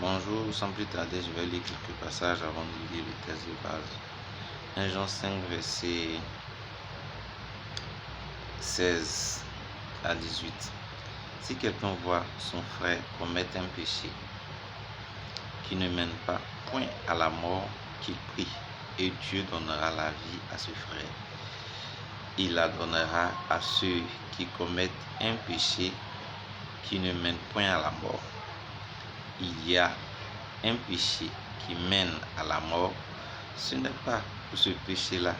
Bonjour, sans plus tarder, je vais lire quelques passages avant de lire le texte de base. 1 Jean 5, verset 16 à 18. Si quelqu'un voit son frère commettre un péché qui ne mène pas point à la mort, qu'il prie, et Dieu donnera la vie à ce frère. Il la donnera à ceux qui commettent un péché qui ne mène point à la mort. Il y a un péché qui mène à la mort. Ce n'est pas pour ce péché-là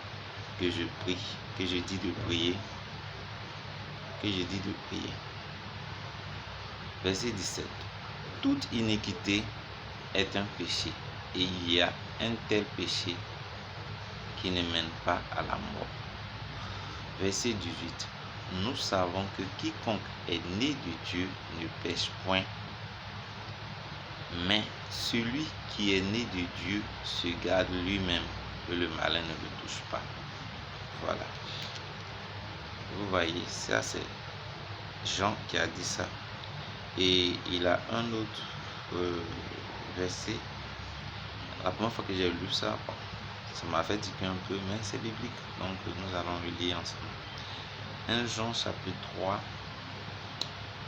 que je prie, que je dis de prier, Verset 17. Toute iniquité est un péché, et il y a un tel péché qui ne mène pas à la mort. Verset 18. Nous savons que quiconque est né de Dieu ne pêche point, mais celui qui est né de Dieu se garde lui-même, que le malin ne le touche pas. Voilà. Vous voyez, ça c'est Jean qui a dit ça. Et il a un autre verset. La première fois que j'ai lu ça, ça m'a fait tiquer un peu, mais c'est biblique. Donc nous allons le lire ensemble. 1 Jean chapitre 3,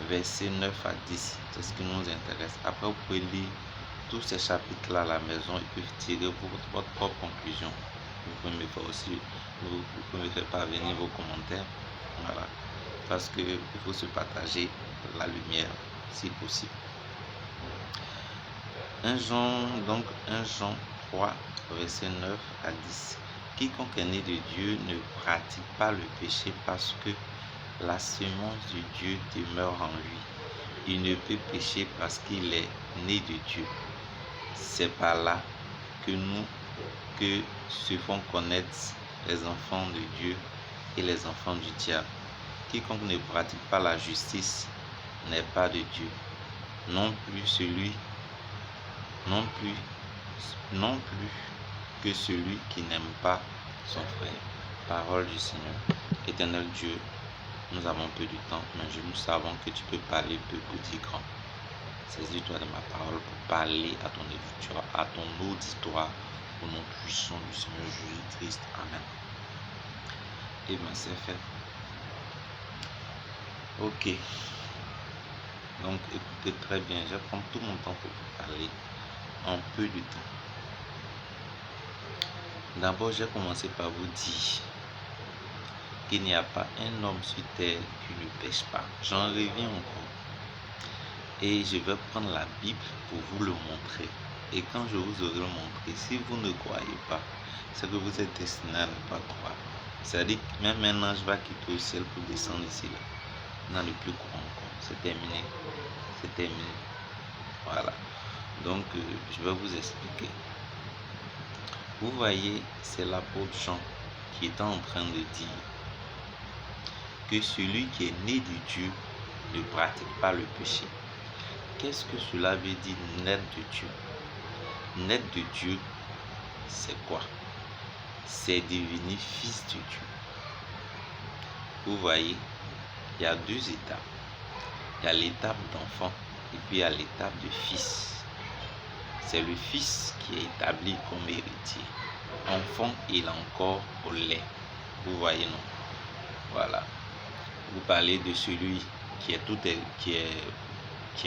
verset 9 à 10. C'est ce qui nous intéresse. Après, vous pouvez lire tous ces chapitres-là à la maison et puis tirer votre propre conclusion. Vous pouvez me faire aussi, vous pouvez me faire parvenir vos commentaires. Voilà. Parce qu'il faut se partager la lumière si possible. 1 Jean 3, verset 9 à 10. Quiconque est né de Dieu ne pratique pas le péché parce que la semence de Dieu demeure en lui. Il ne peut pécher parce qu'il est né de Dieu. C'est par là que se font connaître les enfants de Dieu et les enfants du diable. Quiconque ne pratique pas la justice n'est pas de Dieu. Non plus que celui qui n'aime pas son frère. Parole du Seigneur. Éternel Dieu, nous avons peu de temps, mais nous savons que tu peux parler peu, petit, grand. Saisis-toi de ma parole pour parler à ton auditoire, au nom puissant du Seigneur Jésus-Christ. Amen. Et bien, c'est fait. Ok. Donc, écoutez très bien. Je vais prendre tout mon temps pour vous parler en peu de temps. D'abord, j'ai commencé par vous dire qu'il n'y a pas un homme sur terre qui ne pêche pas. J'en reviens encore. Et je vais prendre la Bible pour vous le montrer. Et quand je vous aurai montré, si vous ne croyez pas, c'est que vous êtes destiné à ne pas croire. C'est-à-dire que même un ange va quitter le ciel pour descendre ici. Là. On n'a plus croire encore. C'est terminé. C'est terminé. Voilà. Donc, je vais vous expliquer. Vous voyez, c'est l'apôtre Jean qui est en train de dire que celui qui est né de Dieu ne pratique pas le péché. Qu'est-ce que cela veut dire, naître de Dieu? Naître de Dieu, c'est quoi? C'est devenir fils de Dieu. Vous voyez, il y a deux étapes. Il y a l'étape d'enfant et puis il y a l'étape de fils. C'est le fils qui est établi comme héritier. Enfant, il est encore au lait. Vous voyez, non? Voilà. Vous parlez de celui qui est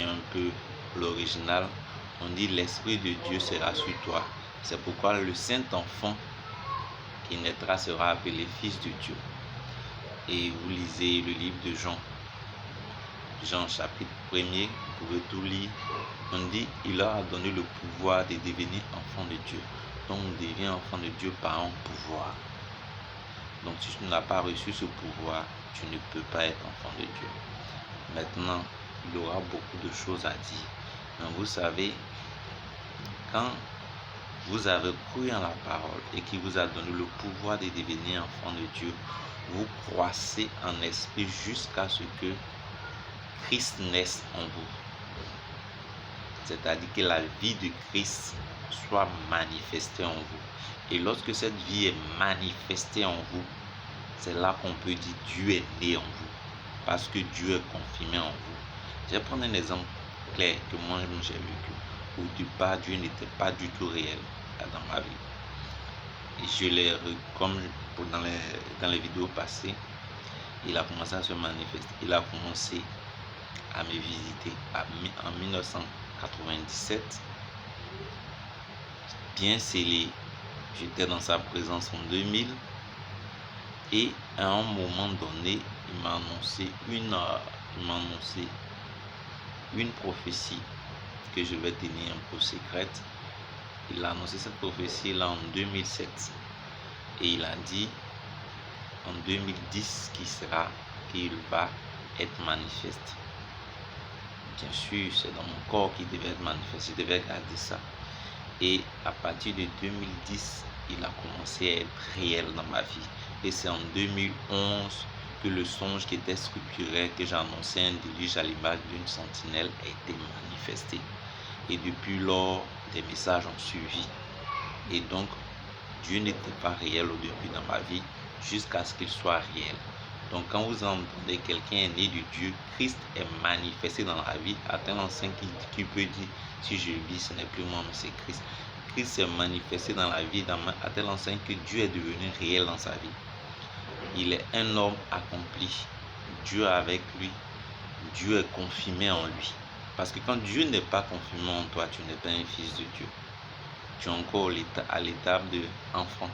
un peu l'original. On dit l'Esprit de Dieu sera sur toi. C'est pourquoi le Saint-Enfant qui naîtra sera appelé Fils de Dieu. Et vous lisez le livre de Jean chapitre 1er, vous pouvez tout lire. On dit, il leur a donné le pouvoir de devenir enfant de Dieu. Donc on devient enfant de Dieu par un pouvoir. Donc si tu n'as pas reçu ce pouvoir, tu ne peux pas être enfant de Dieu. Maintenant, il y aura beaucoup de choses à dire. Mais vous savez, quand vous avez cru en la parole et qui vous a donné le pouvoir de devenir enfant de Dieu, vous croissez en esprit jusqu'à ce que Christ naisse en vous. C'est-à-dire que la vie de Christ soit manifestée en vous. Et lorsque cette vie est manifestée en vous, c'est là qu'on peut dire Dieu est né en vous. Parce que Dieu est confirmé en vous. Je vais prendre un exemple clair que moi j'ai vécu. au départ, Dieu n'était pas du tout réel dans ma vie. Et comme dans les vidéos passées, il a commencé à se manifester. Il a commencé à me visiter en 1997, bien scellé. J'étais dans sa présence en 2000 et à un moment donné, il m'a annoncé une prophétie que je vais tenir un peu secrète. Il a annoncé cette prophétie là en 2007 et il a dit en 2010 qu'il va être manifeste. Bien sûr, c'est dans mon corps qu'il devait être manifeste, je devais garder ça. Et à partir de 2010, il a commencé à être réel dans ma vie. Et c'est en 2011 que le songe qui était structuré, que j'annonçais un déluge à l'image d'une sentinelle, a été manifesté. Et depuis lors, des messages ont suivi. Et donc, Dieu n'était pas réel au début dans ma vie, jusqu'à ce qu'il soit réel. Donc, quand vous entendez quelqu'un est né de Dieu, Christ est manifesté dans la vie, à tel enseigne qui peut dire, si je vis, ce n'est plus moi, mais c'est Christ. Christ s'est manifesté dans la vie à tel enseigne que Dieu est devenu réel dans sa vie. Il est un homme accompli. Dieu est avec lui. Dieu est confirmé en lui. Parce que quand Dieu n'est pas confirmé en toi, tu n'es pas un fils de Dieu. Tu es encore à l'étape d'enfant.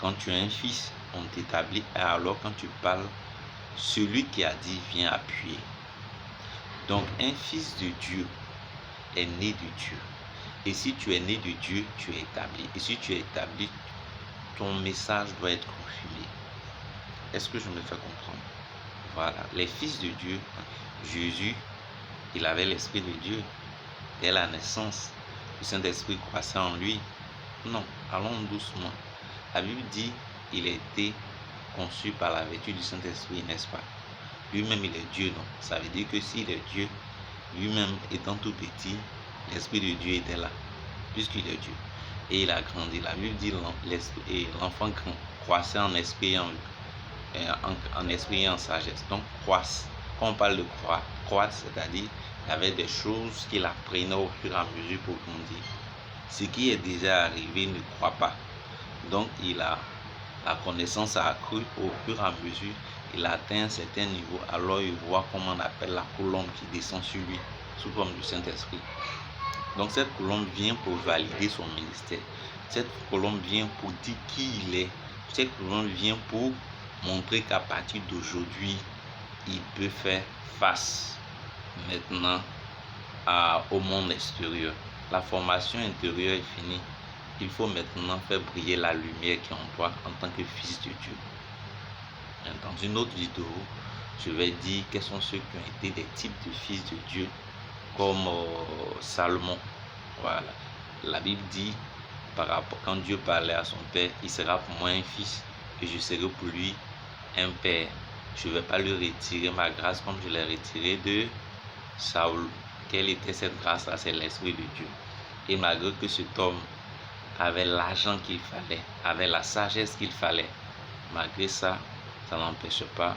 Quand tu es un fils, on t'établit. Et alors quand tu parles, celui qui a dit vient appuyer. Donc un fils de Dieu est né de Dieu. Et si tu es né de Dieu, tu es établi. Et si tu es établi, ton message doit être confirmé. Est-ce que je me fais comprendre? Voilà. Les fils de Dieu, Jésus, il avait l'Esprit de Dieu. Dès la naissance, le Saint-Esprit croissait en lui. Non, allons doucement. La Bible dit il a été conçu par la vertu du Saint-Esprit, n'est-ce pas? Lui-même, il est Dieu, non? Ça veut dire que s'il est Dieu, lui-même étant tout petit, l'Esprit de Dieu était là, puisqu'il est Dieu. Et il a grandi. La Bible dit l'enfant croissait en esprit en esprit et en sagesse. Donc, croisse. Quand on parle de croître, c'est-à-dire il y avait des choses qu'il apprenait au fur et à mesure pour grandir. Ce qui est déjà arrivé ne croit pas. Donc, la connaissance a accru au fur et à mesure. Il a atteint un certain niveau. Alors, il voit comment on appelle la colombe qui descend sur lui, sous forme du Saint-Esprit. Donc, cette colombe vient pour valider son ministère. Cette colombe vient pour dire qui il est. Cette colombe vient pour montrer qu'à partir d'aujourd'hui, il peut faire face maintenant au monde extérieur. La formation intérieure est finie. Il faut maintenant faire briller la lumière qui est en toi en tant que fils de Dieu. Dans une autre vidéo, je vais dire quels sont ceux qui ont été des types de fils de Dieu, comme Salomon. Voilà. La Bible dit, quand Dieu parlait à son père, il sera pour moi un fils et je serai pour lui un père. Je ne vais pas lui retirer ma grâce comme je l'ai retiré de Saül. Quelle était cette grâce-là? C'est l'Esprit de Dieu. Et malgré que cet homme avait l'argent qu'il fallait, avait la sagesse qu'il fallait, malgré ça, ça n'empêche pas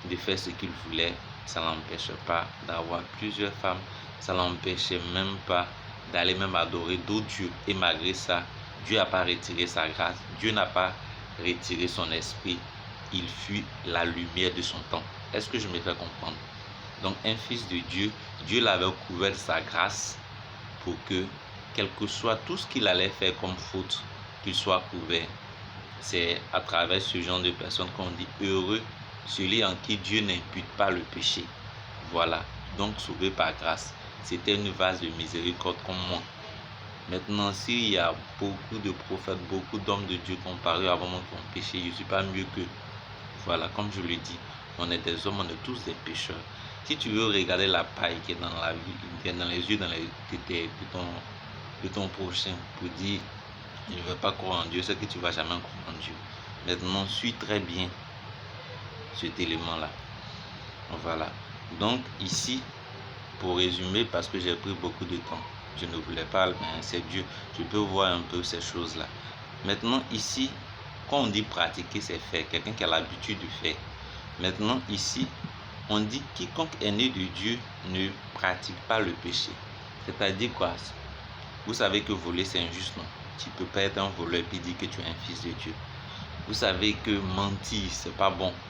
de faire ce qu'il voulait, ça n'empêche pas d'avoir plusieurs femmes, ça n'empêchait même pas d'aller même adorer d'autres dieux. Et malgré ça, Dieu n'a pas retiré sa grâce, Dieu n'a pas retiré son esprit, il fut la lumière de son temps. Est-ce que je me fais comprendre? Donc un fils de Dieu, Dieu l'avait couvert de sa grâce pour que, quel que soit tout ce qu'il allait faire comme faute, qu'il soit couvert. C'est à travers ce genre de personnes qu'on dit heureux celui en qui Dieu n'impute pas le péché. Voilà, donc sauvé par grâce. C'était une vase de miséricorde comme moi. Maintenant, s'il y a beaucoup de prophètes, beaucoup d'hommes de Dieu comparés avant moi qui ont péché, je ne suis pas mieux qu'eux. Voilà, comme je le dis, on est des hommes, on est tous des pécheurs. Si tu veux regarder la paille qui est dans la vie, qui est dans les yeux de ton prochain, pour dire il ne veut pas croire en Dieu, c'est que tu ne vas jamais croire en Dieu. Maintenant, suis très bien cet élément-là. Voilà. Donc, ici, pour résumer, parce que j'ai pris beaucoup de temps, je ne voulais pas, mais c'est Dieu. Je peux voir un peu ces choses-là. Maintenant, ici, quand on dit pratiquer, c'est faire. Quelqu'un qui a l'habitude de faire. Maintenant, ici, on dit quiconque est né de Dieu ne pratique pas le péché. C'est-à-dire quoi? Vous savez que voler, c'est injuste, non? Tu peux pas être un voleur et puis dire que tu es un fils de Dieu. Vous savez que mentir, c'est pas bon.